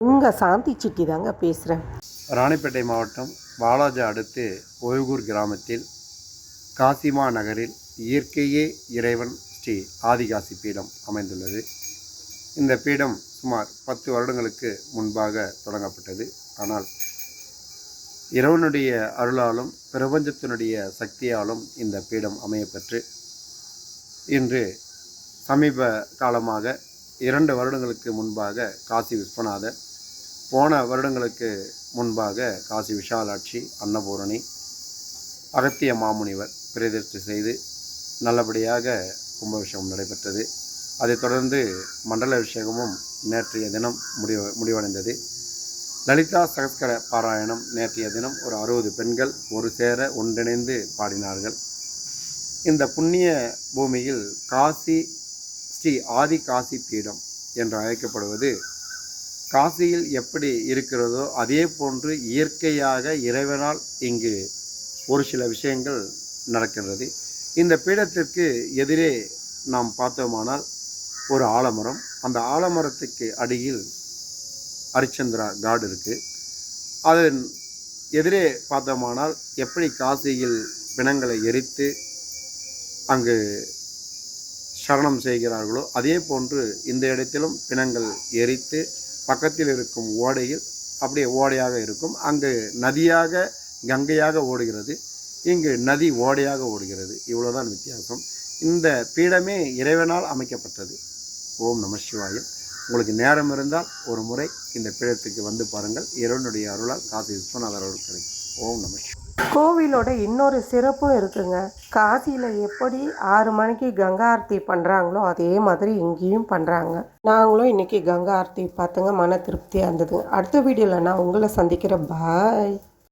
உங்கள் சாந்தி சிட்டி தாங்க பேசுகிறேன். ராணிப்பேட்டை மாவட்டம் வாலாஜா அடுத்து ஒய்கூர் கிராமத்தில் காசிமா நகரில் இயற்கையே இறைவன் ஸ்ரீ ஆதிகாசி பீடம் அமைந்துள்ளது. இந்த பீடம் சுமார் 10 வருடங்களுக்கு முன்பாக தொடங்கப்பட்டது. ஆனால் இறைவனுடைய அருளாலும் பிரபஞ்சத்தினுடைய சக்தியாலும் இந்த பீடம் அமையப்பெற்று இன்று சமீப காலமாக 2 வருடங்களுக்கு முன்பாக காசி விஸ்வநாதர், போன வருடங்களுக்கு முன்பாக காசி விஷாலாட்சி, அன்னபூரணி, அகத்திய மாமுனிவர் பிரதிஷ்டை செய்து நல்லபடியாக கும்பாபிஷேகம் நடைபெற்றது. அதைத் தொடர்ந்து மண்டல அபிஷேகமும் நேற்றைய தினம் முடிவடைந்தது. லலிதா சகஸ்கர பாராயணம் நேற்றைய தினம் ஒரு 60 பெண்கள் ஒரு சேர ஒன்றிணைந்து பாடினார்கள். இந்த புண்ணிய பூமியில் காசி ஸ்ரீ ஆதி காசி பீடம் என்று அழைக்கப்படுவது காசியில் எப்படி இருக்கிறதோ அதே போன்று இயற்கையாக இறைவனால் இங்கு ஒரு சில விஷயங்கள் நடக்கின்றது. இந்த பீடத்திற்கு எதிரே நாம் பார்த்தோமானால் ஒரு ஆலமரம், அந்த ஆலமரத்துக்கு அடியில் ஹரிச்சந்திரா காடு இருக்குது. அதன் எதிரே பார்த்தோமானால் எப்படி காசியில் பிணங்களை எரித்து அங்கு சரணம் செய்கிறார்களோ அதே போன்று இந்த இடத்திலும் பிணங்கள் எரித்து பக்கத்தில் இருக்கும் ஓடையில் அப்படியே ஓடையாக இருக்கும். அங்கு நதியாக கங்கையாக ஓடுகிறது, இங்கு நதி ஓடையாக ஓடுகிறது. இவ்வளோதான் வித்தியாசம். இந்த பீடமே இறைவனால் அமைக்கப்பட்டது. ஓம் நம சிவாயம். உங்களுக்கு நேரம் இருந்தால் ஒரு முறை இந்த பீடத்துக்கு வந்து பாருங்கள். இறைவனுடைய அருளால் காசி விஸ்வநாதர் அருள் கிடைக்கும். ஓம் நம சிவாயம். கோவிலோட இன்னொரு சிறப்பும் இருக்குங்க. காசியில் எப்படி 6 மணிக்கு கங்கா ஆரத்தி பண்ணுறாங்களோ அதே மாதிரி இங்கேயும் பண்ணுறாங்க. நாங்களும் இன்றைக்கி கங்கா ஆரத்தி பார்த்துங்க, மன திருப்தியாக இருந்தது. அடுத்த வீடியோவில் நான் உங்களை சந்திக்கிறேன். பாய்.